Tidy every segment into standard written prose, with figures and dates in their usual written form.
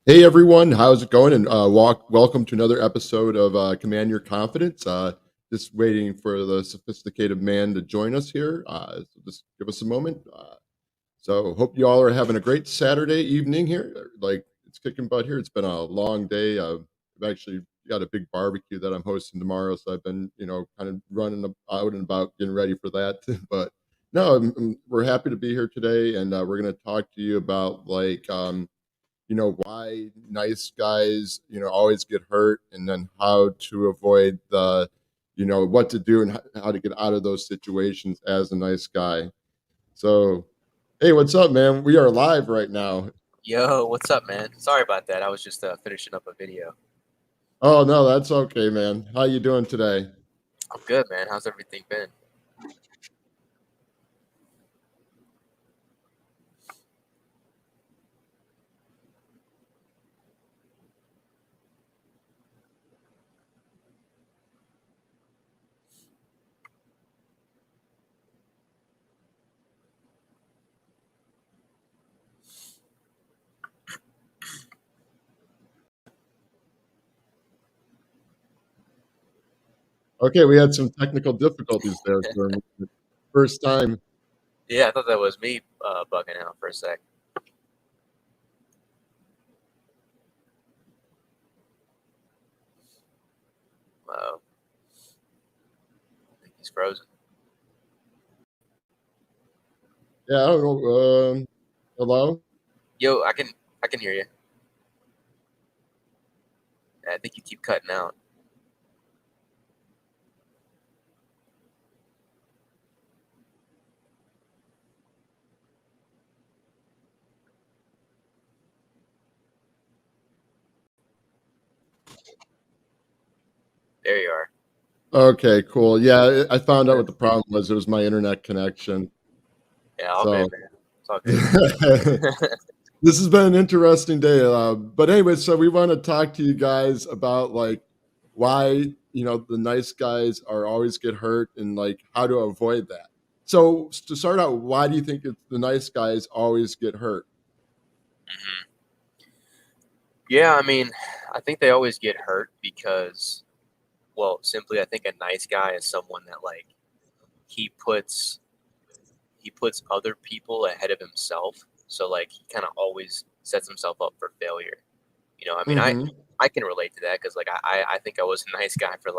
Hey everyone, how's it going? And welcome to another episode of Command Your Confidence. Just waiting for the sophisticated man to join us here. So just give us a moment. So hope you all are having a great Saturday evening here. Like it's kicking butt here. It's been a long day. I've actually got a big barbecue that I'm hosting tomorrow, so I've been kind of running out and about getting ready for that. But no, we're happy to be here today, and we're going to talk to you about why nice guys, always get hurt, and then how to avoid what to do and how to get out of those situations as a nice guy. So, hey, what's up, man? We are live right now. Yo, what's up, man? Sorry about that. I was just finishing up a video. Oh, no, that's okay, man. How you doing today? I'm good, man. How's everything been? Okay, we had some technical difficulties there for the first time. Yeah, I thought that was me bugging out for a sec. I think he's frozen. Yeah, I don't know. Hello? Yo, I can hear you. I think you keep cutting out. There you are. Okay, cool. Yeah, I found out what the problem was. It was my internet connection. Yeah, all good, So, man. It's all good. this has been an interesting day. But anyway, so we want to talk to you guys about like why the nice guys are always get hurt and like how to avoid that. So to start out, why do you think the nice guys always get hurt? Mhm. Yeah, I mean, I think they always get hurt because, well, simply, I think a nice guy is someone that he puts he puts other people ahead of himself. So he kind of always sets himself up for failure. I mean, I Mm-hmm. I can relate to that because I think I was a nice guy for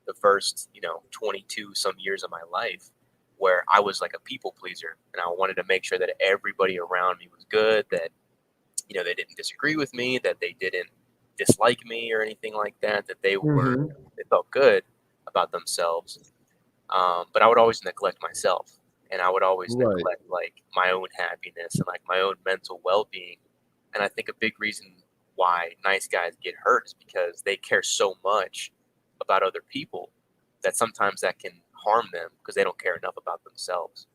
the first 22 some years of my life where I was like a people pleaser and I wanted to make sure that everybody around me was good, that they didn't disagree with me, that they didn't dislike me or anything like that, that Mm-hmm. they felt good about themselves. But I would always neglect myself, and I would always Right. neglect my own happiness and my own mental well-being. And I think a big reason why nice guys get hurt is because they care so much about other people that sometimes that can harm them because they don't care enough about themselves.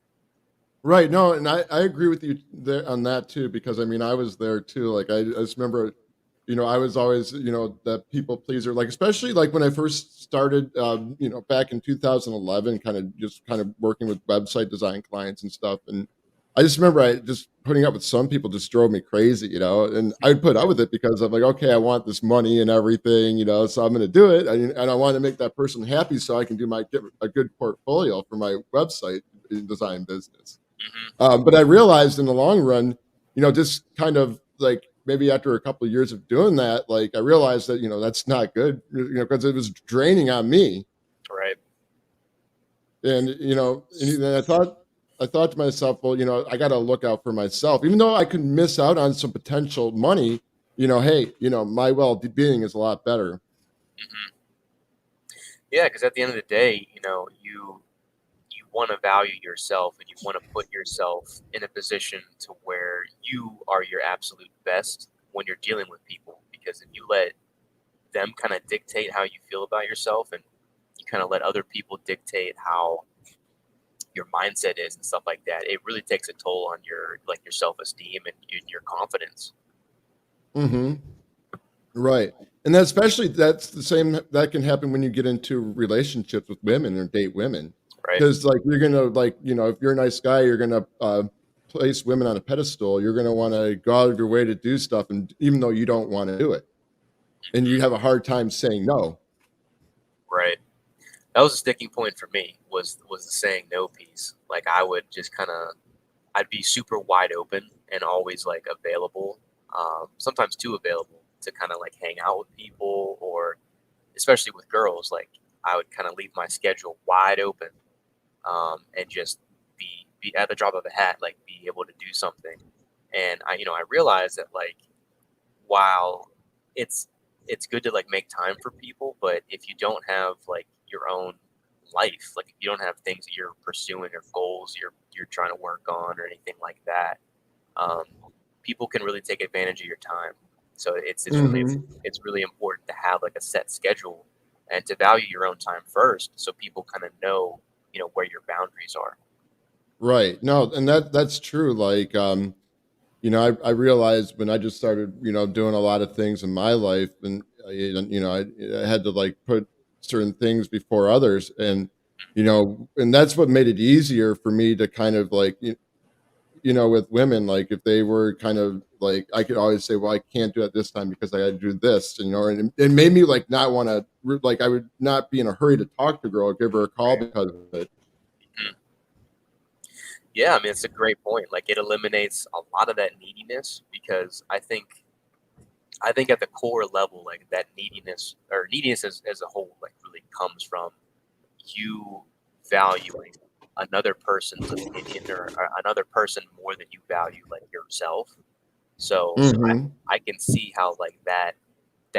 Right. No, and I agree with you there on that too, because I mean I was there too. Like I just remember, I was always, that people pleaser, like especially like when I first started back in 2011, kind of working with website design clients and stuff. And I just remember I just putting up with some people just drove me crazy, and I'd put up with it because I'm like, okay, I want this money and everything, so I'm gonna do it. And I want to make that person happy so I can get a good portfolio for my website design business. Hmm. But I realized in the long run, just kind of like maybe after a couple of years of doing that, like I realized that that's not good, because it was draining on me. Right. And and then I thought to myself, well, I got to look out for myself, even though I could miss out on some potential money. Hey, my well-being is a lot better. Hmm. Yeah, because at the end of the day, you want to value yourself and you want to put yourself in a position to where you are your absolute best when you're dealing with people. Because if you let them kind of dictate how you feel about yourself and you kind of let other people dictate how your mindset is and stuff like that, it really takes a toll on your self-esteem and your confidence. Hmm. Right. And that especially that's the same that can happen when you get into relationships with women or date women. Right. Because like you're gonna like, if you're a nice guy, you're gonna place women on a pedestal, you're going to want to go out of your way to do stuff, and even though you don't want to do it, and you have a hard time saying no. Right. That was a sticking point for me, was the saying no piece. Like I would just kind of, I'd be super wide open and always like available, sometimes too available to kind of like hang out with people, or especially with girls. Like I would kind of leave my schedule wide open, and just be at the drop of a hat, like be able to do something. And I realized that like while it's it's good to like make time for people, but if you don't have like your own life, like if you don't have things that you're pursuing or goals you're trying to work on or anything like that, um, people can really take advantage of your time. So Hmm. it's really important to have like a set schedule and to value your own time first, so people kind of know where your boundaries are. Right. No, and that's true. Like, I realized when I just started, doing a lot of things in my life, and I had to like put certain things before others, and and that's what made it easier for me to kind of like, with women, like if they were kind of like, I could always say, well, I can't do it this time because I got to do this, and it made me like not want to, like I would not be in a hurry to talk to a girl or give her a call because of it. Mhm. Yeah, I mean it's a great point. Like it eliminates a lot of that neediness, because I think at the core level, like that neediness or neediness as a whole, like really comes from you valuing another person's opinion, or another person more than you value like yourself. So Hmm. I can see how like that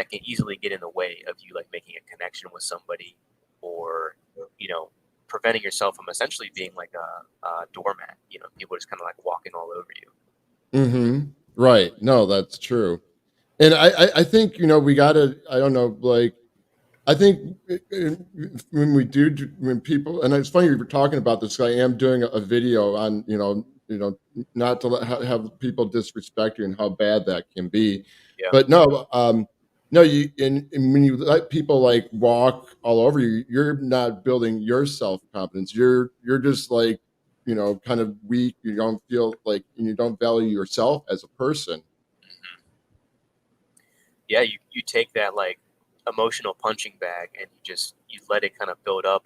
can easily get in the way of you like making a connection with somebody, or you know preventing yourself from essentially being like a doormat. People just kind of like walking all over you. Hmm. Right. No, that's true. And I think, we gotta, I don't know, like, I think when when people, and it's funny you were talking about this, I am doing a video on, not to have people disrespect you and how bad that can be. Yeah. But no, no, and when you let people like walk all over you, you're not building your self confidence. You're just like, kind of weak. You don't feel like, and you don't value yourself as a person. Yeah, you take that like emotional punching bag, and you let it kind of build up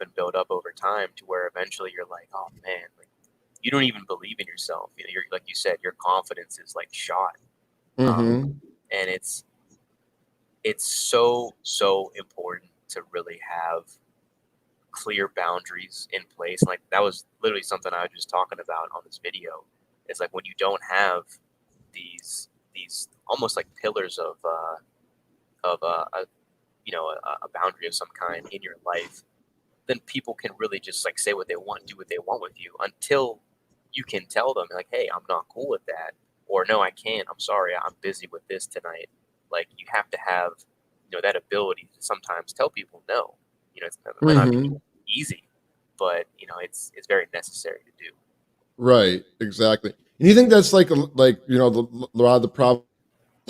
over time, to where eventually you're like, oh man, like you don't even believe in yourself. You're like you said, your confidence is like shot. um, Hmm. and it's so important to really have clear boundaries in place. Like that was literally something I was just talking about on this video. It's like when you don't have these almost like pillars of a boundary of some kind in your life, then people can really just like say what they want, do what they want with you, until you can tell them like, hey, I'm not cool with that, or no, I can't. I'm sorry, I'm busy with this tonight. Like you have to have that ability to sometimes tell people no. It might not be Hmm. easy, but it's very necessary to do. Right, exactly. And you think that's like a lot of the problems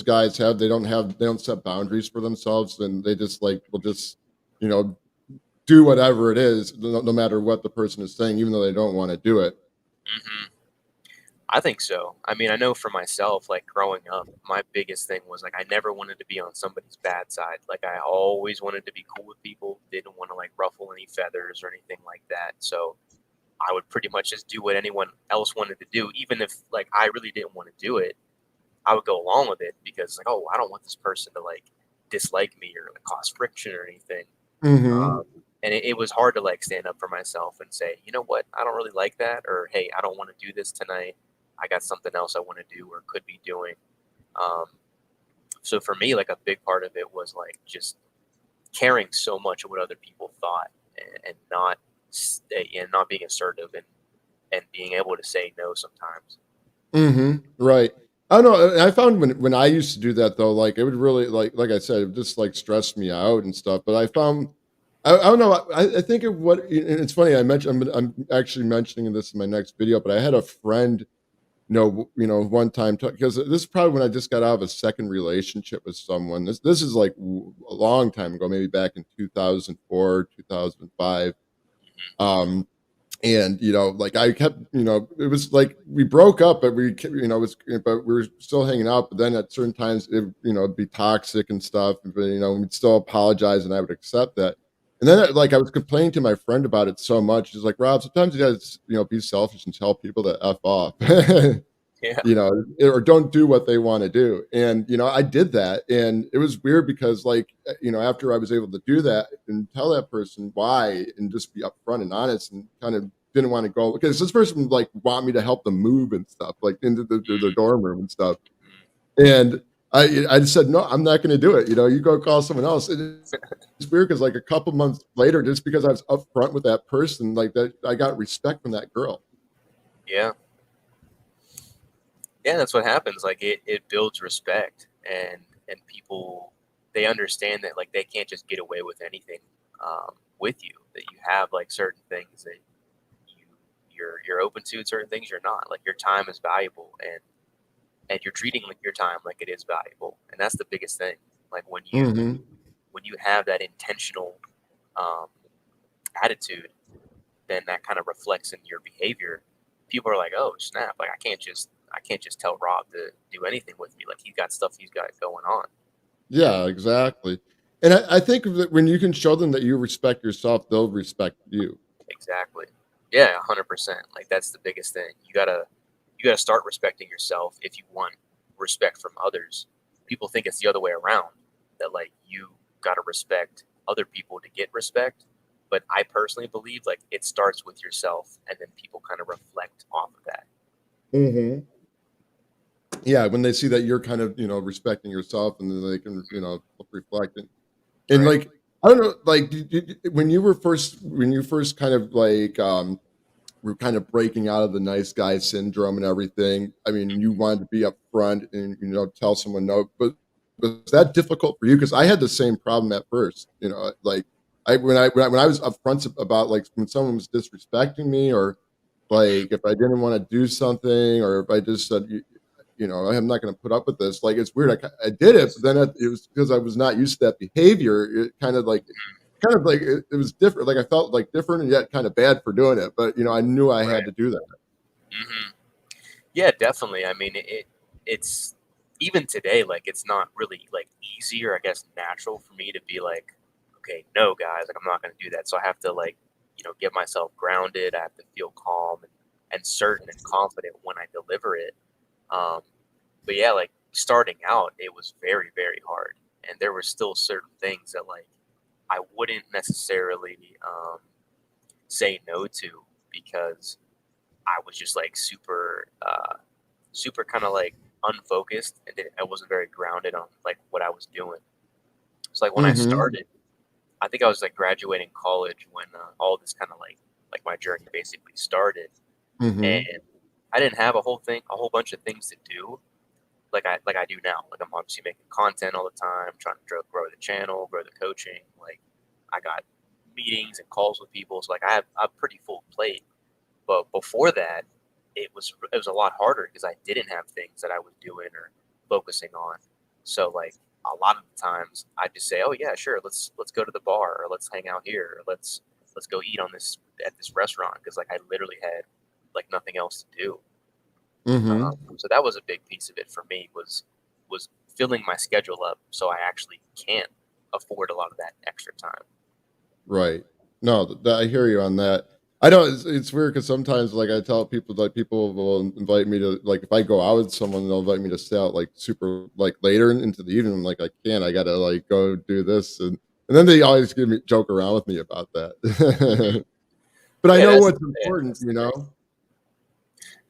guys have, they don't set boundaries for themselves, and they just like will just, you know, do whatever it is, no matter what the person is saying, even though they don't want to do it. Hmm. I think so. I mean, I know for myself, like growing up, my biggest thing was like I never wanted to be on somebody's bad side. Like I always wanted to be cool with people, didn't want to like ruffle any feathers or anything like that. So I would pretty much just do what anyone else wanted to do, even if like I really didn't want to do it. I would go along with it because like, oh, I don't want this person to like dislike me or like cause friction or anything. Hmm. Um, and it was hard to like stand up for myself and say, you know what, I don't really like that, or hey, I don't want to do this tonight. I got something else I want to do or could be doing. Um, so for me, like a big part of it was like just caring so much of what other people thought, and not and not being assertive, and being able to say no sometimes. Hmm. Right. I don't know. I found when I used to do that though, like it would really like I said, it would just like stress me out and stuff. But I found, I don't know. I think of what, and it's funny. I'm actually mentioning this in my next video, but I had a friend, one time, because this is probably when I just got out of a second relationship with someone. This is like a long time ago, maybe back in 2004, 2005. Hmm. Um, And like I kept, it was like we broke up, but but we were still hanging out. But then at certain times, it'd be toxic and stuff. But we'd still apologize, and I would accept that. And then, Mhm. like, I was complaining to my friend about it so much. He's like, Rob, sometimes you gotta, be selfish and tell people to f off. Yeah. Or don't do what they want to do. And, I did that. And it was weird because, like, after I was able to do that and tell that person why and just be upfront and honest and kind of didn't want to go because this person would like want me to help them move and stuff, like into their Mhm. dorm room and stuff. Mhm. And I just said, no, I'm not going to do it. You go call someone else. And it's weird because like a couple months later, just because I was upfront with that person, like that, I got respect from that girl. Yeah. Yeah, that's what happens. Like it builds respect, and people, they understand that like they can't just get away with anything with you. That you have like certain things that you you're open to, and certain things you're not. Like your time is valuable, and you're treating like your time like it is valuable, and that's the biggest thing. Like Hmm. when you have that intentional um, attitude, then that kind of reflects in your behavior. People are like, "Oh, snap! Like I can't just tell Rob to do anything with me. Like he's got stuff he's got going on." Yeah, exactly. And I think that when you can show them that you respect yourself, they'll respect you. Exactly. Yeah, 100%. Like that's the biggest thing. You gotta start respecting yourself if you want respect from others. People think it's the other way around. That like you gotta respect other people to get respect. But I personally believe like it starts with yourself, and then people kind of reflect off of that. Hmm. Yeah, when they see that you're kind of, respecting yourself, and then they can, reflect it. And Right. like, I don't know, like when you first kind of like were kind of breaking out of the nice guy syndrome and everything. I mean, you wanted to be upfront and tell someone no, but was that difficult for you? Because I had the same problem at first. Like when I was upfront about like when someone was disrespecting me or Hmm. like if I didn't want to do something or if I just said I'm not going to put up with this. Like it's weird. I did it, but then it was because I was not used to that behavior. It kind of like it was different. Like I felt like different and yet kind of bad for doing it. But I knew I had Right. to do that. Hmm. Yeah, definitely. I mean, it's even today, like it's not really like easy or I guess natural for me to be like, okay, no, guys, like I'm not going to do that. So I have to like, get myself grounded. I have to feel calm and certain and confident when I deliver it. Um, but yeah, like starting out, it was very, very hard, and there were still certain things that like I wouldn't necessarily say no to because I was just like super kind of like unfocused, and I wasn't very grounded on like what I was doing. So like when I Mhm. started, I think I was like graduating college when all this kind of like my journey basically started, Mhm. and I didn't have a whole bunch of things to do like I do now. Like I'm obviously making content all the time, trying to grow the channel, grow the coaching. Like I got meetings and calls with people, so like I have a pretty full plate. But before that, it was a lot harder because I didn't have things that I was doing or focusing on. So like a lot of the times I just say, "Oh yeah, sure, let's go to the bar or let's hang out here or let's go eat on this at this restaurant," because like I literally had like nothing else to do. Mhm. So that was a big piece of it for me was filling my schedule up so I actually can afford a lot of that extra time. Right. No, I hear you on that. I know it's weird because sometimes, like, I tell people, like, people will invite me to, like, if I go out with someone, they'll invite me to stay out, like, super, like, later into the evening. I'm like, I can't. I gotta, like, go do this, and then they always give me joke around with me about Hmm. that. But I Yeah, know that's what's yeah, important, that's the thing.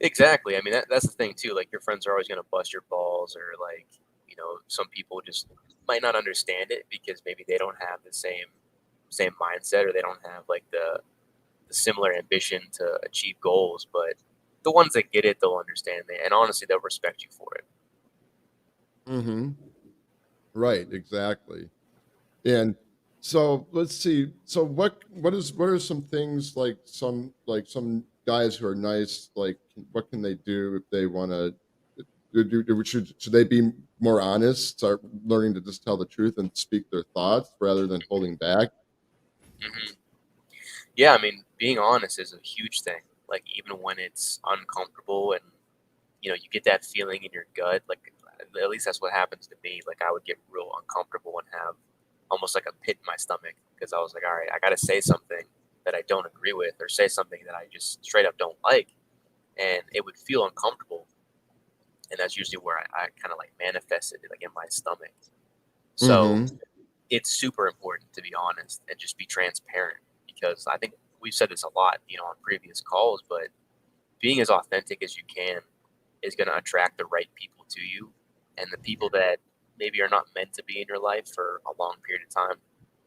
Exactly. I mean, that's the thing too. Like your friends are always going to bust your balls, or like some people just might not understand it because maybe they don't have the same mindset, or they don't have like the similar ambition to achieve goals. But the ones that get it, they'll understand it, and honestly, they'll respect you for it. Mhm. Right, exactly. And so let's see. So what are some things like some guys who are nice, like what can they do if they want to should they be more honest, start learning to just tell the truth and speak their thoughts rather than holding back? Hmm. Yeah, I mean, being honest is a huge thing. Like even when it's uncomfortable and you get that feeling in your gut, like at least that's what happens to me. Like I would get real uncomfortable and have almost like a pit in my stomach because I was like, all right, I got to say something that I don't agree with or say something that I just straight up don't like, and it would feel uncomfortable, and that's usually where I kind of like manifested it like in my stomach. So Mm-hmm. it's super important to be honest and just be transparent because I think we've said this a lot, on previous calls, but being as authentic as you can is going to attract the right people to you, and the people that maybe are not meant to be in your life for a long period of time,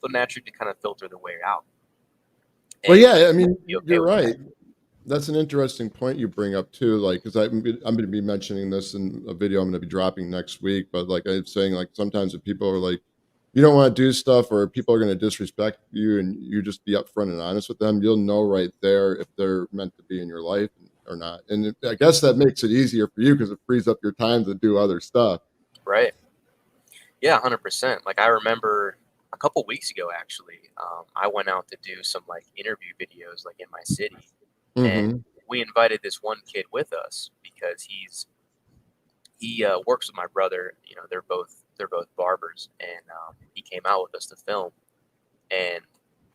they'll naturally kind of filter their way out, Well, and you yeah, just I mean, be okay you're with that. right. That's an interesting point you bring up too. Like, because I'm going to be mentioning this in a video I'm going to be dropping next week. But like I'm saying, like sometimes if people are like, you don't want to do stuff, or people are going to disrespect you, and you just be upfront and honest with them, you'll know right there if they're meant to be in your life or not. And I guess that makes it easier for you because it frees up your time to do other stuff. Right. Yeah, 100%. Like I remember a couple weeks ago, actually, I went out to do some like interview videos like in my city, and Hmm. we invited this one kid with us because he works with my brother. They're both barbers, and he came out with us to film. And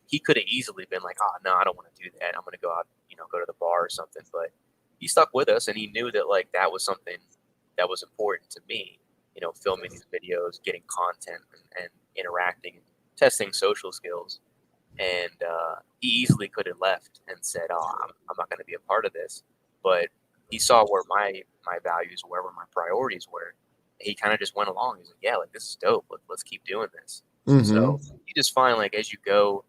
he could have easily been like, "Oh no, I don't want to do that. I'm gonna go out, go to the bar or something." But he stuck with us, and he knew that like that was something that was important to me. Filming these videos, getting content, and interacting, and testing social skills. And he easily could have left and said, "Oh, I'm not going to be a part of this." But he saw where my values were, where my priorities were. He kind of just went along. He's like, "Yeah, like this is dope. Let's keep doing this." Hmm. So you just find like as you go,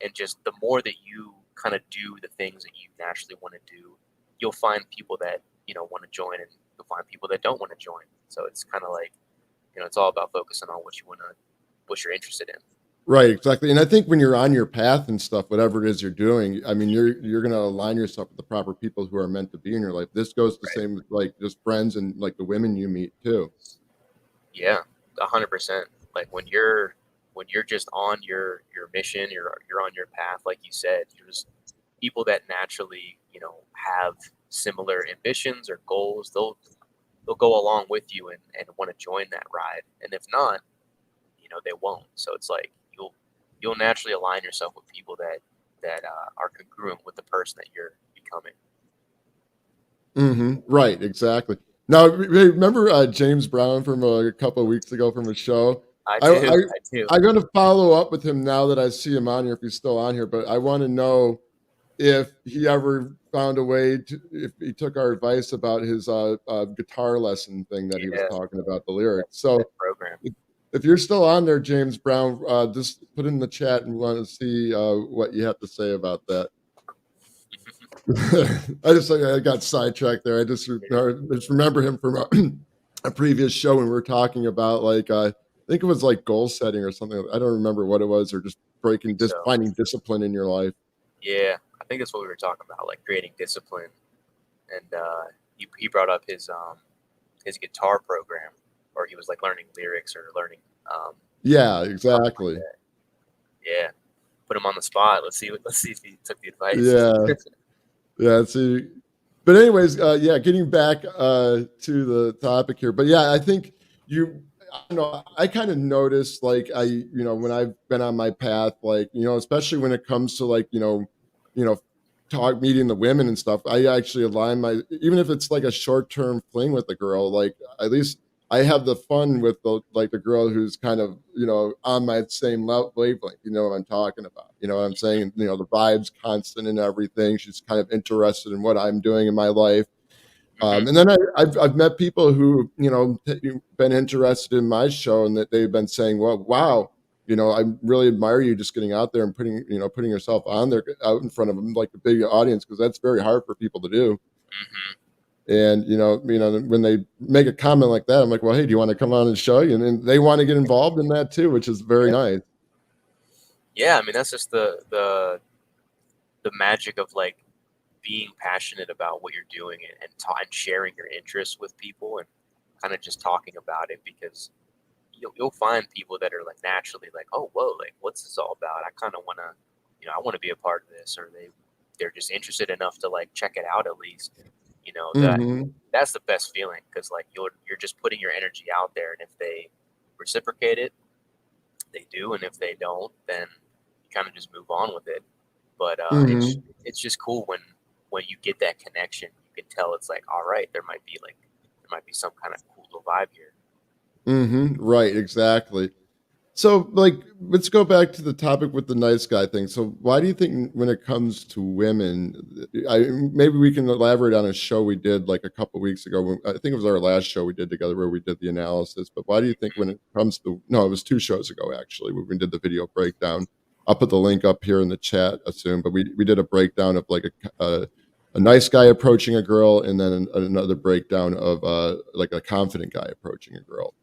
and just the more that you kind of do the things that you naturally want to do, you'll find people that want to join, and you'll find people that don't want to join. So it's kind of like it's all about focusing on what you're interested in. Right, exactly. And I think when you're on your path and stuff, whatever it is you're doing, I mean, you're gonna align yourself with the proper people who are meant to be in your life. This goes the Right. same with like just friends and like the women you meet too. Yeah, 100%. Like when you're just on your mission, you're on your path, like you said. You're just people that naturally have similar ambitions or goals. They'll go along with you and want to join that ride. And if not, they won't. So it's like you'll naturally align yourself with people that are congruent with the person that you're becoming. Right, exactly. Now, remember James Brown from a couple of weeks ago from a show? I I, I do. I do. I'm gonna follow up with him now that I see him on here if he's still on here. But I want to know if he ever found a way to if he took our advice about his guitar lesson thing that he was Yeah, talking about the that, lyrics. that So program. if, if you're still on there, James Brown, just put in the chat and want to see what you have to say about that. I got sidetracked there. I just remember him from a previous show when we were talking about like I think it was like goal setting or something. I don't remember what it was, or just I think just so. finding discipline in your life. Yeah, I think that's what we were talking about, like creating discipline. And he brought up his guitar program, or he was like learning lyrics or learning um, Yeah, something like exactly. that. Yeah, put him on the spot. Let's see if he took the advice. Yeah, yeah. See, but anyways, yeah. Getting back to the topic here, but yeah, I think you. I don't know. I kind of noticed, like when I've been on my path, like especially when it comes to like you know, talk meeting the women and stuff. I actually align my even if it's like a short term fling with the girl, like at least I have the fun with the girl who's kind of on my same wavelength. You know what I'm talking about. You know what I'm saying. The vibes constant and everything. She's kind of interested in what I'm doing in my life. Hmm. And then I've met people who been interested in my show and that they've been saying, "Well, wow, I really admire you just getting out there and putting yourself on there out in front of them like a big audience because that's very hard for people to do." Hmm. And when they make a comment like that, I'm like, "Well, hey, do you want to come on and show you?" And then they want to get involved in that too, which is very Yeah, nice. yeah. I mean, that's just the magic of like being passionate about what you're doing, and sharing your interests with people, and kind of just talking about it, because you'll find people that are like naturally like, oh, whoa, like what's this all about? I kind of want to I want to be a part of this, or they're just interested enough to like check it out at least. That Hmm. that's the best feeling because like you're just putting your energy out there, and if they reciprocate it, they do, and if they don't, then you kind of just move on with it. But Hmm. it's just cool when you get that connection. You can tell it's like, all right, there might be some kind of cool little vibe here. Hmm. Right, exactly. So, like, let's go back to the topic with the nice guy thing. So, why do you think when it comes to women, maybe we can elaborate on a show we did like a couple weeks ago. I think it was our last show we did together where we did the analysis. But why do you think when it comes to, no, it was 2 shows ago actually, when we did the video breakdown. I'll put the link up here in the chat, assume. But we did a breakdown of like a nice guy approaching a girl, and then another breakdown of like a confident guy approaching a girl.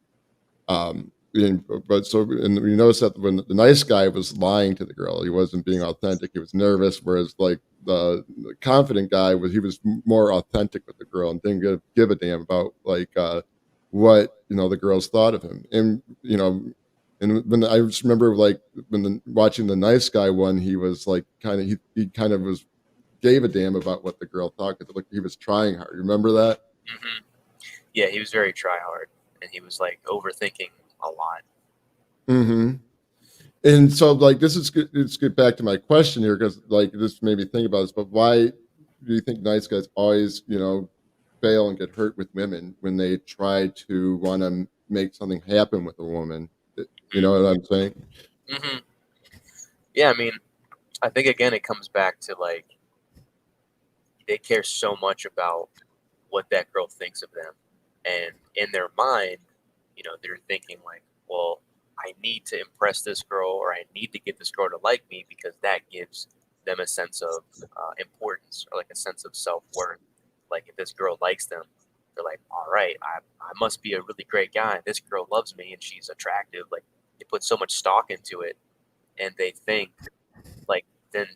And we noticed that when the nice guy was lying to the girl, he wasn't being authentic. He was nervous, whereas like the confident guy was more authentic with the girl and didn't give a damn about like what the girls thought of him. And when I just remember like watching the nice guy one, he was like he kind of was gave a damn about what the girl thought because like he was trying hard. Remember that? Hmm. Yeah, he was very try hard, and he was like overthinking a lot. Hmm. And so, like, this is good. Let's get back to my question here because, like, this made me think about this. But why do you think nice guys always, fail and get hurt with women when they try to want to make something happen with a woman? You know what I'm saying? Hmm. Yeah, I mean, I think again it comes back to like they care so much about what that girl thinks of them, and in their mind, they're thinking like, well, I need to impress this girl, or I need to get this girl to like me because that gives them a sense of importance, or like a sense of self-worth. Like if this girl likes them, they're like, all right, I must be a really great guy. This girl loves me and she's attractive. Like they put so much stock into it, and they think like then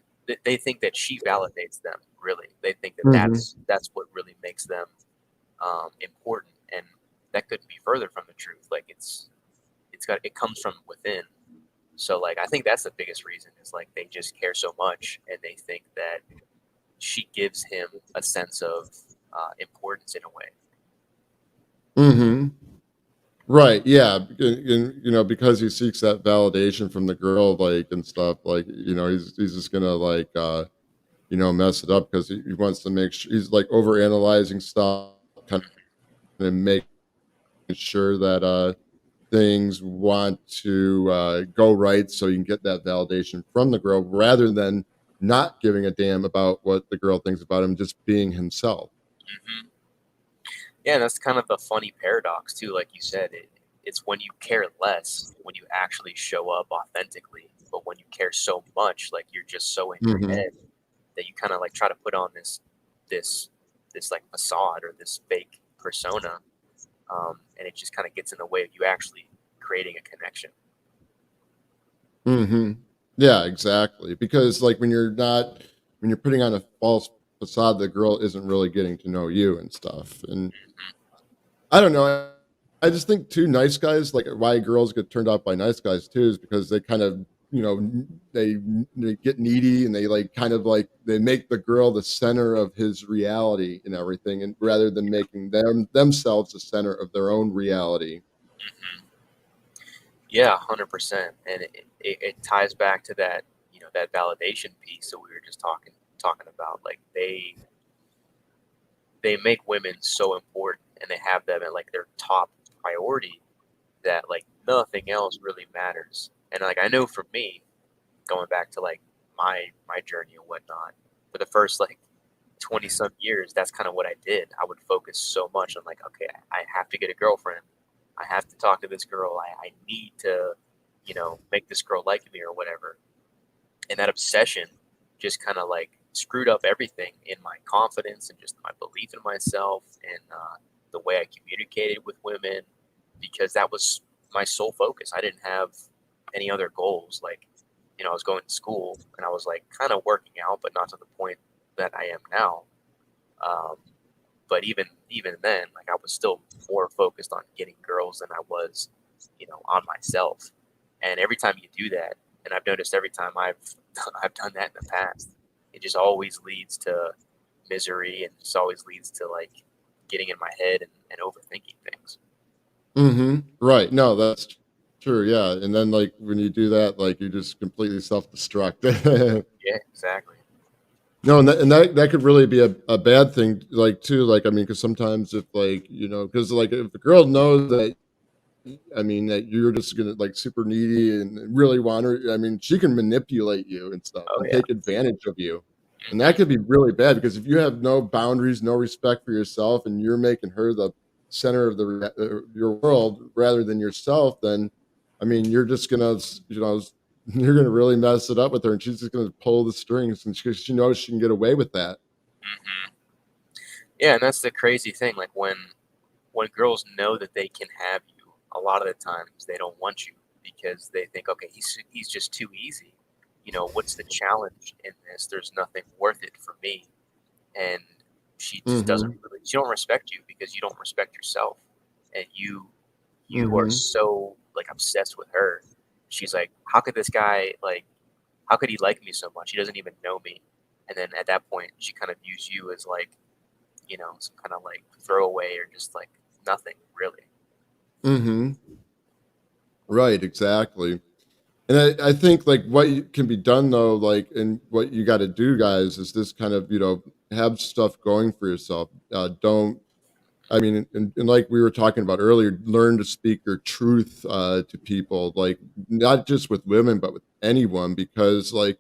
they think that she validates them. Really, they think that Hmm. that's what really makes them important, and that couldn't be further from the truth. Like it comes from within. So like I think that's the biggest reason is like they just care so much, and they think that she gives him a sense of importance in a way. Hmm. Right. Yeah. Because he seeks that validation from the girl, like and stuff. Like, he's just gonna like mess it up because he wants to make sure he's like over analyzing stuff, kind of making sure that things want to go right so you can get that validation from the girl rather than not giving a damn about what the girl thinks about him, just being himself. Hmm. Yeah, and that's kind of the funny paradox too. Like you said, it's when you care less when you actually show up authentically, but when you care so much, like you're just so in your Hmm. head that you kind of like try to put on this this like facade or this fake persona, and it just kind of gets in the way of you actually creating a connection. Hmm. Yeah, exactly. Because like when you're putting on a false facade, the girl isn't really getting to know you and stuff. And I don't know. I just think too nice guys, like why girls get turned off by nice guys too, is because they kind of, they get needy and they like kind of like they make the girl the center of his reality and everything, and rather than making themselves the center of their own reality. Hmm. Yeah, 100%, and it ties back to that that validation piece that we were just talking about. Like they make women so important, and they have them at like their top priority that like nothing else really matters. And like I know for me, going back to like my journey and whatnot, for the first like 20 some years, that's kind of what I did. I would focus so much on like, okay, I have to get a girlfriend. I have to talk to this girl. I need to, make this girl like me or whatever. And that obsession just kind of like screwed up everything in my confidence and just my belief in myself, and the way I communicated with women, because that was my sole focus. I didn't have any other goals. Like, I was going to school and I was like kind of working out, but not to the point that I am now. Um, but even then, like I was still more focused on getting girls than I was, on myself. And every time you do that, And I've noticed every time I've done that in the past, it just always leads to misery, and just always leads to like getting in my head and overthinking things. Right. No, that's true. Yeah. And then like when you do that, like you just completely self-destruct. Yeah, exactly. No, and that could really be a bad thing, like too. Like I mean, because sometimes if like because like if the girl knows that I mean that you're just gonna like super needy and really want her, I mean, she can manipulate you and stuff Oh and yeah. take advantage of you, and that Hmm. could be really bad because if you have no boundaries, no respect for yourself, and you're making her the center of your world rather than yourself, then I mean, you're just gonna you're gonna really mess it up with her, and she's just gonna pull the strings, and she knows she can get away with that. Hmm. Yeah, and that's the crazy thing. Like when girls know that they can have you, a lot of the times they don't want you because they think, okay, he's just too easy. What's the challenge in this? There's nothing worth it for me. And she just doesn't Mhm. really, she don't respect you because you don't respect yourself. And you are Mhm. so like obsessed with her. She's like, how could this guy like, how could he like me so much? He doesn't even know me. And then at that point, she kind of views you as like, some kind of like throwaway or just like nothing really. Mhm. Right, exactly. And I think like can be done though, like and what you got to do, guys, is this kind of have stuff going for yourself. Don't I mean, and like we were talking about earlier, learn to speak your truth to people, like not just with women, but with anyone, because like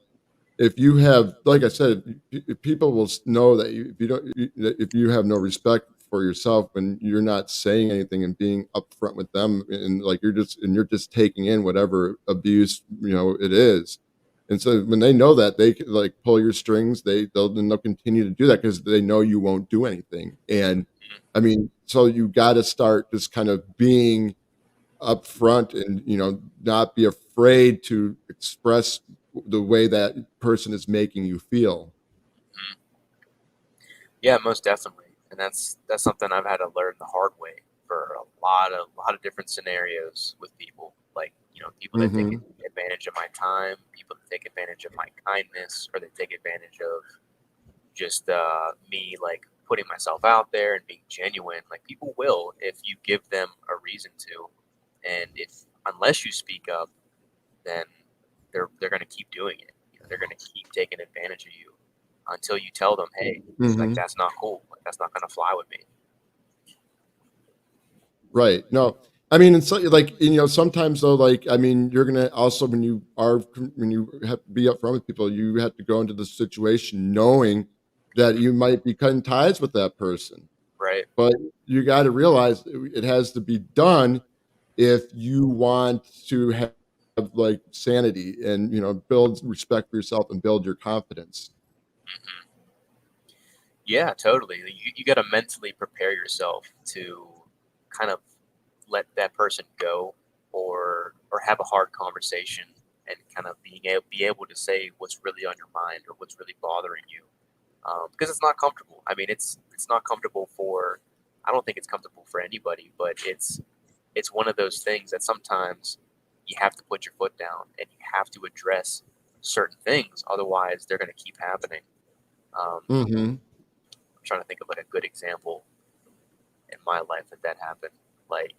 if you have, like I said, if people will know that if you don't, that if you have no respect for yourself and you're not saying anything and being upfront with them, and like you're just taking in whatever abuse it is, and so when they know that they can like pull your strings, they'll continue to do that because they know you won't do anything, and I mean, so you got to start just kind of being upfront and not be afraid to express the way that person is making you feel. Mhm. Yeah, most definitely, and that's something I've had to learn the hard way for a lot of different scenarios with people. Like people that take Mhm. advantage of my time, people that take advantage of my kindness, or they take advantage of just me like putting myself out there and being genuine. Like people will if you give them a reason to, and if unless you speak up, then they're gonna keep doing it. They're gonna keep taking advantage of you until you tell them, hey, like Mhm. that's not cool. Like that's not gonna fly with me. Right. No. I mean, and so like sometimes though, like I mean, you're gonna also when you have to be upfront with people, you have to go into the situation knowing that you might be cutting ties with that person. Right. But you got to realize it has to be done if you want to have like sanity and build respect for yourself and build your confidence. Hmm. Yeah, totally. You got to mentally prepare yourself to kind of let that person go, or have a hard conversation, and kind of be able to say what's really on your mind or what's really bothering you, because it's not comfortable. I mean, it's not comfortable for. I don't think it's comfortable for anybody, but it's one of those things that sometimes you have to put your foot down and you have to address certain things. Otherwise, they're going to keep happening. Mhm. I'm trying to think of like a good example in my life that happened. Like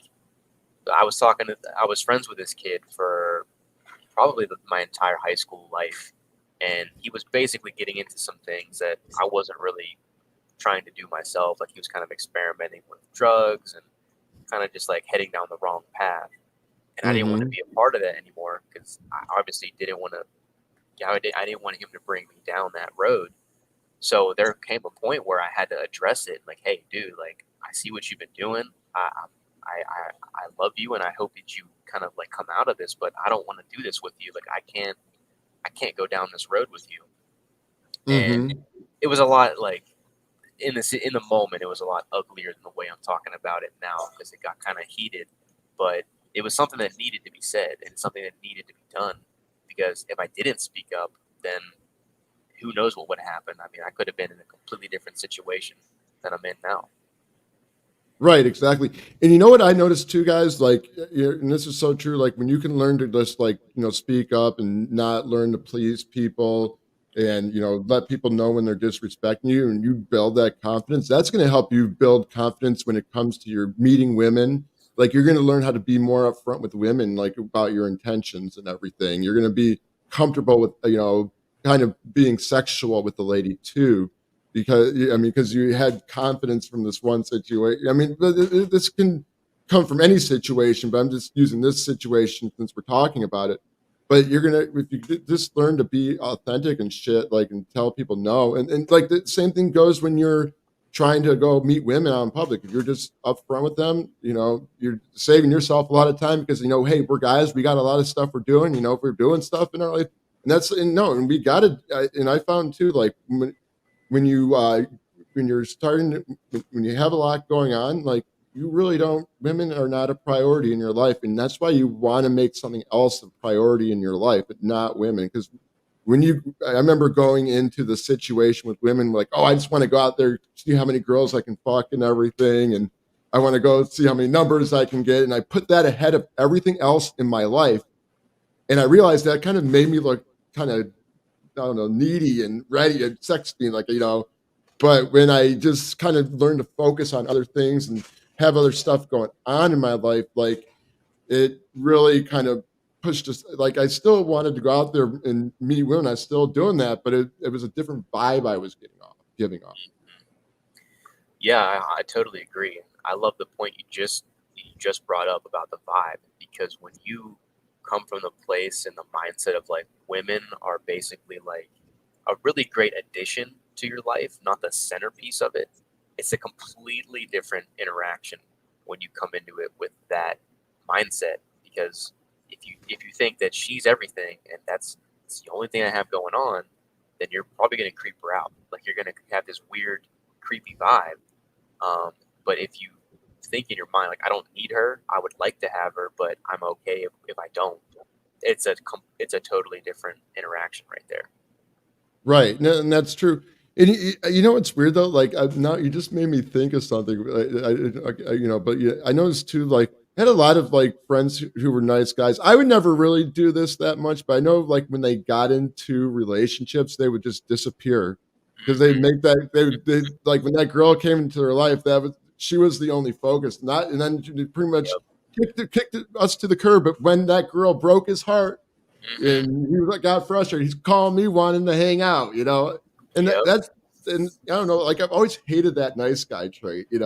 I was friends with this kid for probably my entire high school life, and he was basically getting into some things that I wasn't really trying to do myself. Like he was kind of experimenting with drugs and kind of just like heading down the wrong path. And I didn't want to Mhm. be a part of that anymore because I obviously didn't want to. Yeah, I didn't want him to bring me down that road. So there came a point where I had to address it. Like, hey, dude, like I see what you've been doing. I love you, and I hope that you kind of like come out of this. But I don't want to do this with you. Like I can't go down this road with you. And Mhm. it was a lot like in the moment, it was a lot uglier than the way I'm talking about it now because it got kind of heated. But it was something that needed to be said and something that needed to be done because if I didn't speak up, then who knows what would happen. I mean, I could have been in a completely different situation than I'm in now. Right, exactly. And you know what I noticed too, guys? Like, and this is so true. Like, when you can learn to just like, speak up and not learn to please people and, let people know when they're disrespecting you and you build that confidence, that's going to help you build confidence when it comes to your meeting women. Like, you're going to learn how to be more upfront with women, like about your intentions and everything. You're going to be comfortable with, kind of being sexual with the lady too because I mean, because you had confidence from this one situation. I mean, but this can come from any situation, but I'm just using this situation since we're talking about it. But you're gonna if you just learn to be authentic and shit, like and tell people no, and like the same thing goes when you're trying to go meet women out in public. If you're just upfront with them, you're saving yourself a lot of time because hey, we're guys, we got a lot of stuff we're doing. If we're doing stuff in our life, and that's and no, and we got to. And I found too, like when you when you're starting when you have a lot going on, like you really don't women are not a priority in your life, and that's why you want to make something else a priority in your life, but not women. Because I remember going into the situation with women like, oh, I just want to go out there, see how many girls I can fuck and everything, and I want to go see how many numbers I can get, and I put that ahead of everything else in my life, and I realized that kind of made me look kind of, I don't know, needy and ready and sexy, like, but when I just kind of learned to focus on other things and have other stuff going on in my life, like it really kind of pushed us. Like I still wanted to go out there and meet women. I was still doing that, but it was a different vibe I was giving off. Yeah, I totally agree. I love the point you just brought up about the vibe because when you come from the place and the mindset of like women are basically like a really great addition to your life, not the centerpiece of it. It's a completely different interaction when you come into it with that mindset because if you think that she's everything and it's the only thing I have going on, then you're probably going to creep her out. Like you're going to have this weird, creepy vibe. Um, but if you think in your mind like I don't need her, I would like to have her, but I'm okay if I don't. It's a totally different interaction right there. Right, no, and that's true. And you know what's weird though? Like, now you just made me think of something. But yeah, I noticed too. Like, I had a lot of like friends who were nice guys. I would never really do this that much, but I know like when they got into relationships, they would just disappear because they Hmm. make that they like when that girl came into their life, she was the only focus. Not and then she pretty much Yep. us to the curb. But when that girl broke his heart Hmm. and he like got frustrated. He's calling me wanting to hang out, and Yep. that's and I don't know, like I've always hated that nice guy trait. Hmm.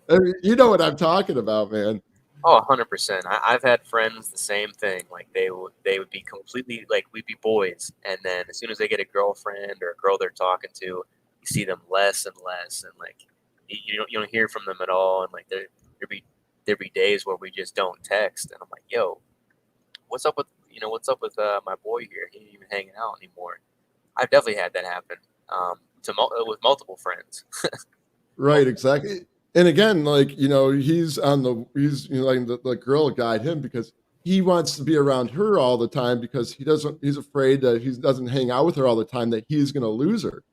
I mean, you know what I'm talking about, man. Oh, 100%. I've had friends the same thing. Like they would be completely like we'd be boys, and then as soon as they get a girlfriend or a girl they're talking to, you see them less and less, and like you don't hear from them at all, and like there be days where we just don't text, and I'm like, yo, what's up with my boy here? He ain't even hanging out anymore. I've definitely had that happen with multiple friends. Right, Multiple. exactly. And again, like, he's like the girl guide him because he wants to be around her all the time because he's afraid that he doesn't hang out with her all the time that he's gonna lose her.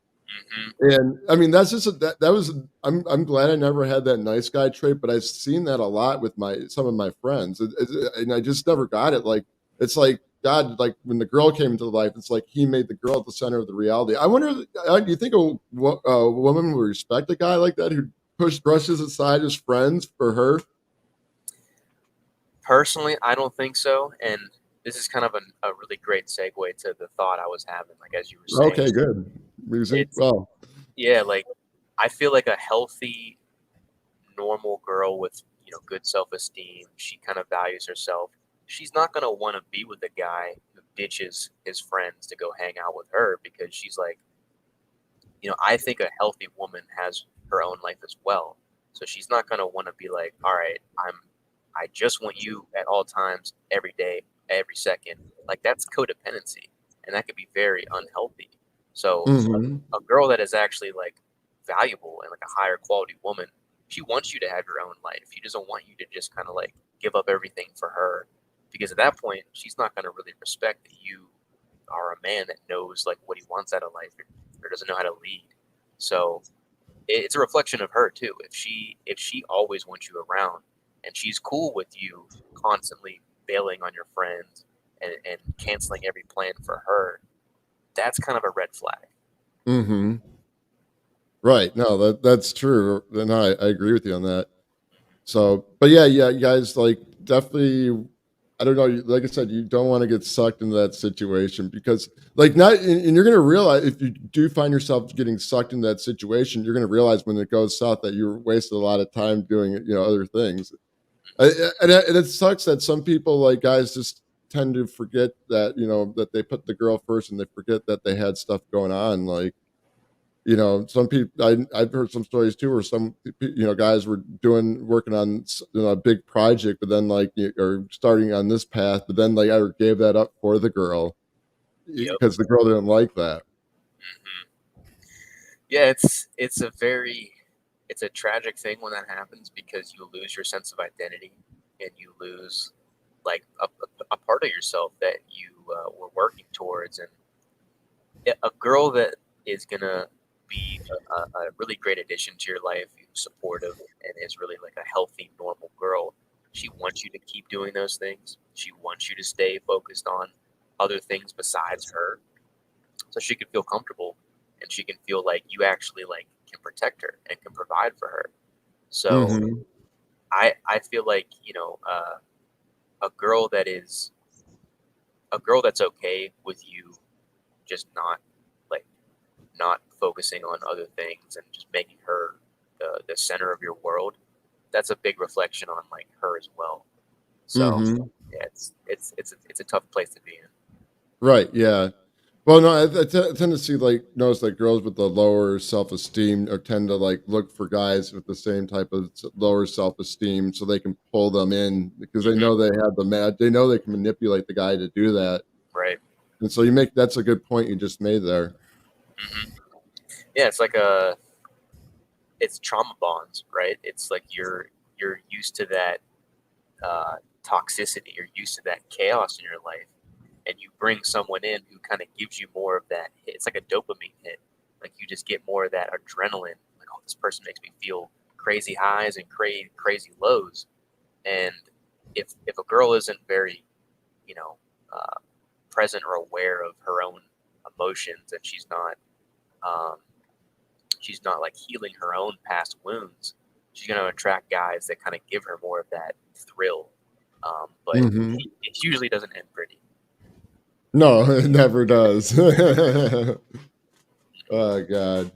Hmm. And I mean, that's just that was I'm glad I never had that nice guy trait, but I've seen that a lot with my some of my friends, and I just never got it. Like it's like God, like when the girl came into life, it's like He made the girl at the center of the reality. I wonder, do you think a woman would respect a guy like that who brushes aside his friends for her? Personally, I don't think so. And this is kind of a really great segue to the thought I was having, like as you were saying. Okay, good music. It's Well, yeah, like I feel like a healthy, normal girl with good self esteem. She kind of values herself. She's not gonna want to be with a guy who ditches his friends to go hang out with her because she's like, I think a healthy woman has her own life as well. So she's not gonna want to be like, all right, I just want you at all times, every day, every second. Like that's codependency, and that could be very unhealthy. So mhm. a girl that is actually like valuable and like a higher quality woman, she wants you to have your own life. She doesn't want you to just kind of like give up everything for her, because at that point, she's not gonna really respect that you are a man that knows like what he wants out of life or doesn't know how to lead. So it's a reflection of her too. If she always wants you around and she's cool with you constantly bailing on your friends and canceling every plan for her, that's kind of a red flag. Mhm. Right. No, that's true. And I agree with you on that. So, but yeah, you guys, like, definitely, I don't know, like I said, you don't wanna get sucked into that situation because, like, not and you're gonna realize if you do find yourself getting sucked into that situation, you're gonna realize when it goes south that you wasted a lot of time doing, other things. And it sucks that some people, like, guys just tend to forget that, that they put the girl first and they forget that they had stuff going on, like, some people I've heard some stories too where some guys were working on a big project, but then like or starting on this path, but then like I gave that up for the girl Yep. because the girl didn't like that. Hmm. Yeah, it's a tragic thing when that happens because you lose your sense of identity and you lose like a part of yourself that you were working towards. And a girl that is gonna be a really great addition to your life, who's supportive and is really like a healthy, normal girl. She wants you to keep doing those things. She wants you to stay focused on other things besides her, so she can feel comfortable and she can feel like you actually like can protect her and can provide for her. So Hmm. I feel like a girl that is a girl that's okay with you just like not focusing on other things and just making her the center of your world, that's a big reflection on like her as well. So Hmm. yeah, it's a tough place to be in. Right. Yeah. Well, no, I tend to see, like, notice that girls with the lower self-esteem or tend to like look for guys with the same type of lower self-esteem so they can pull them in because they Hmm. know they have they know they can manipulate the guy to do that. Right. And so that's a good point you just made there. Hmm. Yeah, it's trauma bonds, right? It's like you're used to that toxicity, you're used to that chaos in your life, and you bring someone in who kind of gives you more of that hit. It's like a dopamine hit. Like you just get more of that adrenaline. Like, oh, this person makes me feel crazy highs and crazy lows. And if a girl isn't very, you know, uh, present or aware of her own emotions, and um, she's not like healing her own past wounds, she's going to attract guys that kind of give her more of that thrill. But Hmm. it usually doesn't end pretty. No, it never does. Oh god.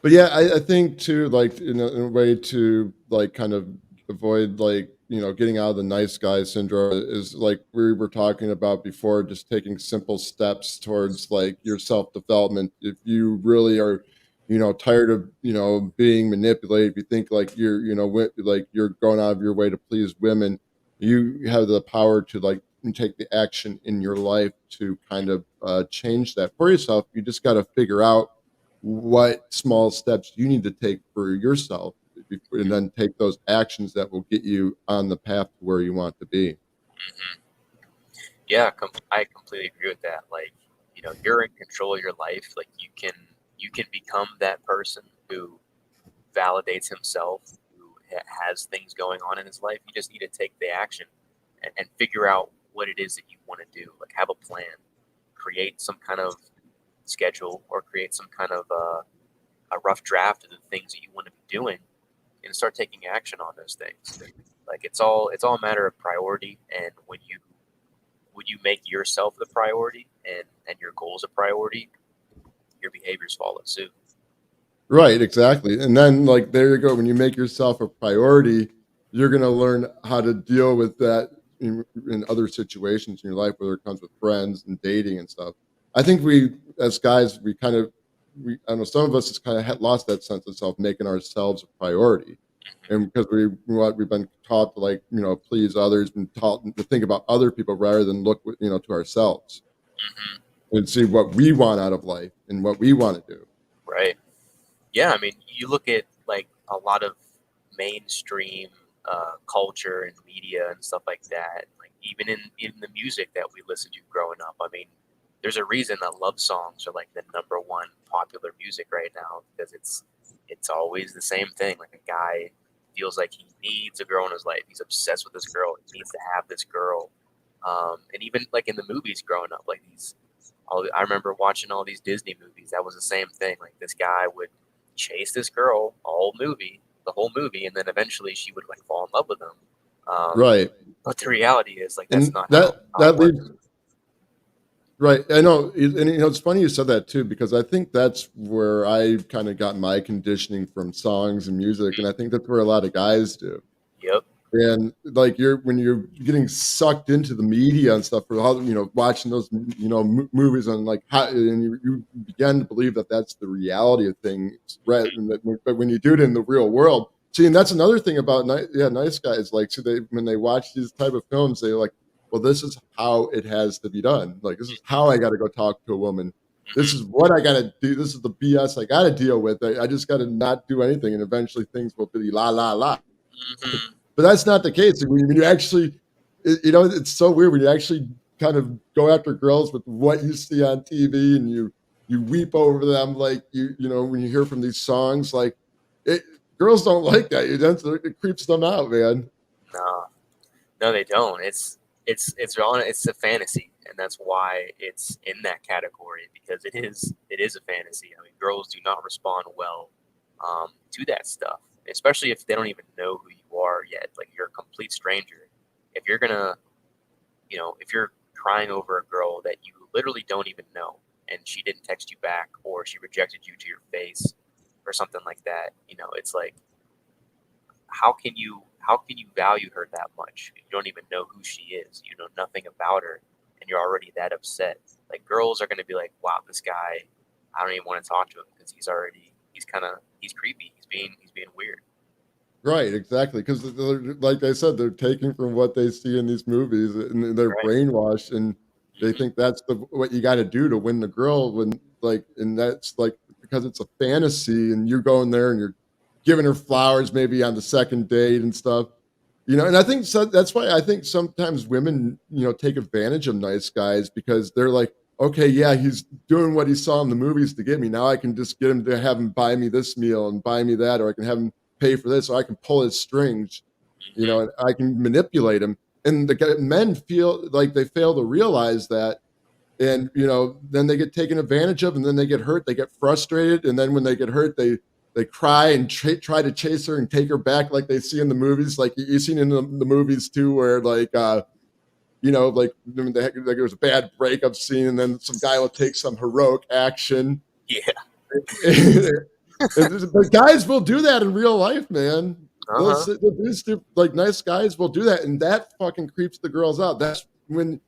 But yeah, I think too, like in a way to like kind of avoid like getting out of the nice guy syndrome is like we were talking about before, just taking simple steps towards like your self development. If you really are, tired of being manipulated, if you think like like you're going out of your way to please women, you have the power to like take the action in your life to kind of change that for yourself. You just got to figure out what small steps you need to take for yourself and then take those actions that will get you on the path to where you want to be. Hmm. Yeah, I completely agree with that. Like, you're in control of your life. Like, you can become that person who validates himself, who has things going on in his life. You just need to take the action and figure out what it is that you want to do. Like, have a plan, create some kind of schedule, or create some kind of a rough draft of the things that you want to be doing, and start taking action on those things. Like, it's all a matter of priority, and when you make yourself the priority and your goals a priority, your behaviors follow suit. Right, exactly. And then like there you go. When you make yourself a priority, you're gonna learn how to deal with that in other situations in your life, whether it comes with friends and dating and stuff. I think we as guys, we kind of I don't know, some of us has kind of lost that sense of self, making ourselves a priority. And because we've been taught to like, please others, and taught to think about other people rather than look to ourselves Hmm. and see what we want out of life and what we want to do. Right. Yeah, I mean, you look at like a lot of mainstream culture and media and stuff like that. Like even in the music that we listened to growing up. I mean, there's a reason that love songs are like the number one popular music right now, because it's always the same thing. Like a guy feels like he needs a girl in his life. He's obsessed with this girl. He needs to have this girl. And even like in the movies growing up, like I remember watching all these Disney movies. That was the same thing. Like this guy would chase this girl the whole movie, and then eventually she would like fall in love with him. Right. But the reality is, like, that's And not how it that works. leaves right. I know, and it's funny you said that too, because I think that's where I kind of got my conditioning from songs and music, and I think that's where a lot of guys do. Yep. And like when you're getting sucked into the media and stuff for all watching those movies and like and you begin to believe that that's the reality of things, right? But when you do it in the real world, see, and that's another thing about nice guys, like, so they, when they watch these type of films, they're like, well, this is how it has to be done, like this is how I got to go talk to a woman, this is what I got to do, this is the BS I got to deal with, I just got to not do anything, and eventually things will be la la la. Mm-hmm. But that's not the case. When you actually, it's so weird when you actually kind of go after girls with what you see on TV, and you weep over them, like when you hear from these songs, like it, girls don't like that. It creeps them out, man. No, no, they don't. It's a fantasy, and that's why it's in that category, because it is a fantasy. I mean, girls do not respond well to that stuff, especially if they don't even know who you are yet. Like you're a complete stranger. If you're gonna, if you're crying over a girl that you literally don't even know, and she didn't text you back, or she rejected you to your face, or something like that, it's like, how can you value her that much? You don't even know who she is. You know nothing about her, and you're already that upset. Like girls are gonna be like, "Wow, this guy, I don't even want to talk to him because he's creepy. He's being weird." Right, exactly. Because like I said, they're taking from what they see in these movies, and they're Right. brainwashed, and they Hmm. think that's what you got to do to win the girl. When like, and that's like because it's a fantasy, and you're going there and you're giving her flowers maybe on the second date and stuff. And I think that's why I think sometimes women, take advantage of nice guys because they're like, okay, yeah, he's doing what he saw in the movies to get me. Now I can just get him to have him buy me this meal and buy me that, or I can have him pay for this, or I can pull his strings, Hmm. and I can manipulate him. And the men feel like they fail to realize that, and then they get taken advantage of, and then they get hurt, they get frustrated, and then when they get hurt, they cry and try to chase her and take her back, like they see in the movies, like you've seen in the movies too, where like like there was a bad breakup scene, and then some guy will take some heroic action. Yeah. But guys will do that in real life, man. Uh huh. They'll do like nice guys will do that, and that fucking creeps the girls out. That's when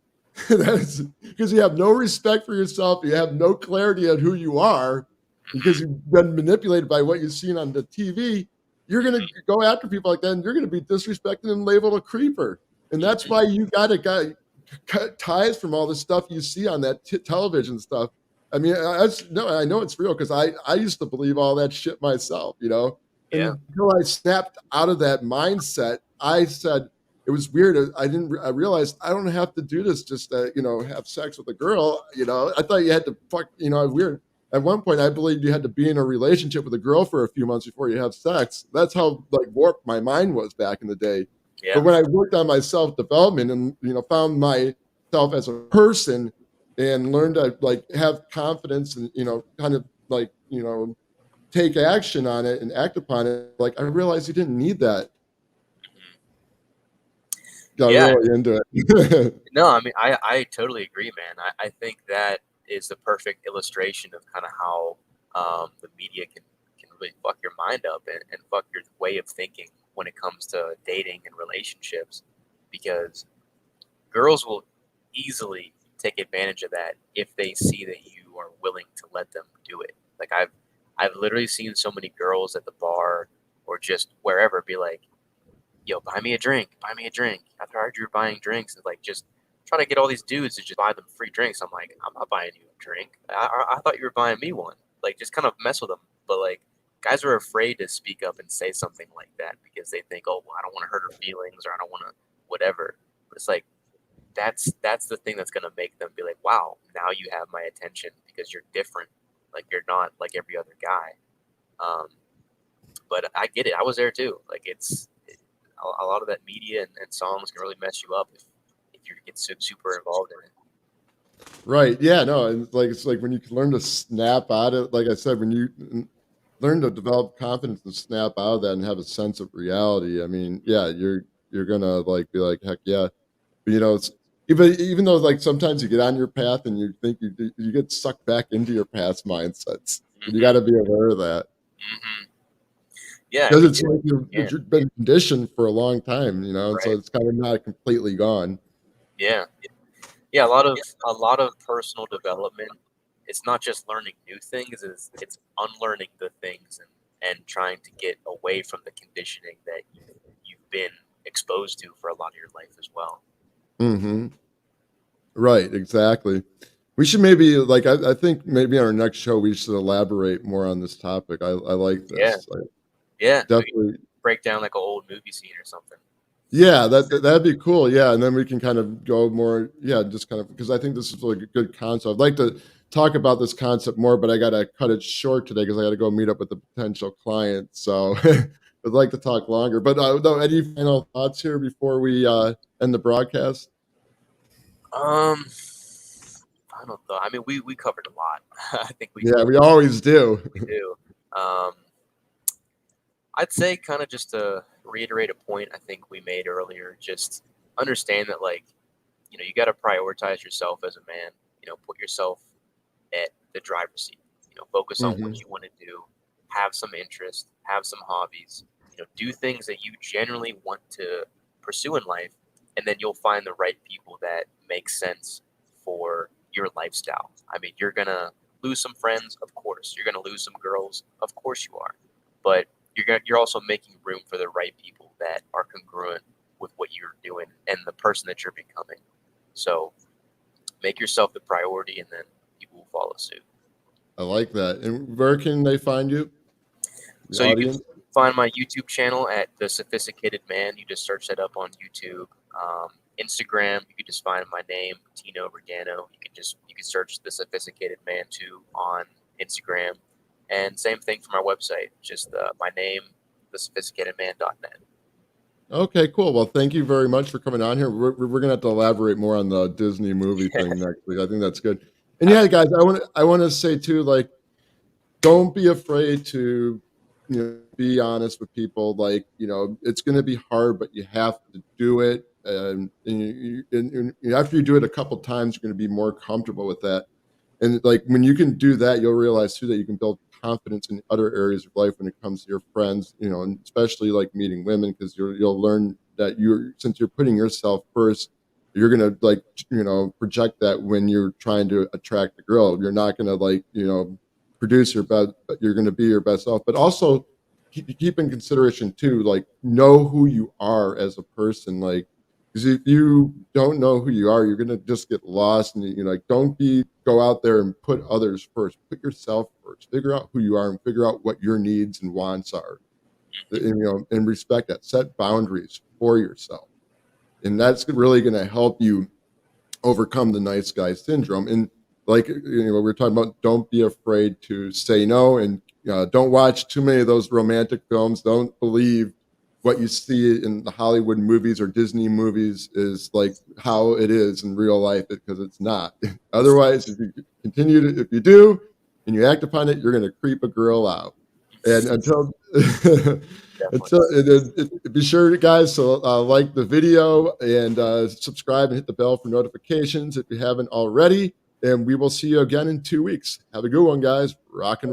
that's because you have no respect for yourself, you have no clarity on who you are, because Hmm. you've been manipulated by what you've seen on the TV. You're gonna Hmm. go after people like that, and you're gonna be disrespected and labeled a creeper. And that's Hmm. why you gotta cut ties from all the stuff you see on that television stuff. I mean, no, I know it's real because I used to believe all that shit myself, Yeah. and until I snapped out of that mindset, I said it was weird. I realized I don't have to do this just to have sex with a girl. I thought you had to fuck. Weird. At one point, I believed you had to be in a relationship with a girl for a few months before you have sex. That's how like warped my mind was back in the day. Yeah. But when I worked on my self development and found myself as a person and learned to like have confidence and kind of like take action on it and act upon it, like I realized you didn't need that. Hmm. Got Yeah. really into it. No, I mean, I totally agree, man. I think that is the perfect illustration of kind of how the media can really fuck your mind up, and fuck your way of thinking when it comes to dating and relationships, because girls will easily take advantage of that if they see that you are willing to let them do it. Like I've literally seen so many girls at the bar or just wherever be like, "Yo, buy me a drink, buy me a drink." After I heard you were buying drinks, and like just trying to get all these dudes to just buy them free drinks. I'm like, I'm not buying you a drink. I thought you were buying me one. Like just kind of mess with them. But like guys are afraid to speak up and say something like that because they think, oh, well, I don't want to hurt her feelings, or I don't want to whatever. But it's like, that's the thing that's gonna make them be like, wow, now you have my attention because you're different. Like you're not like every other guy. Um, but I get it. I was there too. Like a lot of that media and songs can really mess you up if you get super involved in it. Right. Yeah. No. And it's like when you can learn to snap out of, like I said, when you learn to develop confidence and snap out of that and have a sense of reality. I mean, yeah, you're gonna like be like, heck yeah. But it's even though like sometimes you get on your path and you think you get sucked back into your past mindsets. And you got Hmm. to be aware of that Hmm. Yeah, I because mean, it's like yeah, you've been conditioned for a long time, and so right, it's kind of not completely gone. yeah, yeah. A lot of personal development. It's not just learning new things; it's unlearning the things and trying to get away from the conditioning that you've been exposed to for a lot of your life as well. Hmm. Right, exactly. We should maybe like I think maybe on our next show we should elaborate more on this topic. I like Yeah, this. I yeah. We could definitely. break down like an old movie scene or something. Yeah, that'd be cool. Yeah, and then we can kind of go more. Yeah, just kind of because I think this is like a good concept. I'd like to talk about this concept more, but I gotta cut it short today because I gotta go meet up with a potential client. So I'd like to talk longer. But no, any final thoughts here before we end the broadcast? Um, Final thought. I mean, we covered a lot. I think Yeah, we always do. we do. Um, I'd say kind of just to reiterate a point I think we made earlier. Just understand that like you got to prioritize yourself as a man. Put yourself at the driver's seat. Focus on Hmm. what you want to do. Have some interest. Have some hobbies. Do things that you generally want to pursue in life, and then you'll find the right people that make sense for your lifestyle. I mean, you're gonna lose some friends, of course. You're gonna lose some girls, of course you are. But you're also making room for the right people that are congruent with what you're doing and the person that you're becoming. So make yourself the priority, and then people will follow suit. I like that. And where can they find you? The So you can audience? find my YouTube channel at The Sophisticated Man. You just search that up on YouTube. Instagram, you can just find my name, Tino Regano. You can search The Sophisticated Man too on Instagram. And same thing for my website, just my name, thesophisticatedman.net. Okay, cool. Well, thank you very much for coming on here. We're gonna have to elaborate more on the Disney movie Yeah, thing next week. I think that's good. And yeah, absolutely. guys, I want to say too, like, don't be afraid to, be honest with people. Like, it's gonna be hard, but you have to do it. And after you do it a couple times, you're gonna be more comfortable with that. And like when you can do that, you'll realize too that you can build confidence in other areas of life when it comes to your friends, and especially like meeting women, because you'll learn that since you're putting yourself first, you're gonna like project that when you're trying to attract a girl. You're not gonna like produce your best, but you're gonna be your best self. But also keep in consideration too, like know who you are as a person, like because if you don't know who you are, you're gonna just get lost, and like don't go out there and put others first. Put yourself first. Figure out who you are and figure out what your needs and wants are, and respect that. Set boundaries for yourself, and that's really going to help you overcome the nice guy syndrome. And like we're talking about, don't be afraid to say no, and don't watch too many of those romantic films. Don't believe what you see in the Hollywood movies or Disney movies is like how it is in real life, because it's not. Otherwise, if you do and you act upon it, you're going to creep a girl out. And until Definitely. until be sure, guys, to like the video and subscribe and hit the bell for notifications if you haven't already. And we will see you again in 2 weeks. Have a good one, guys. Rock and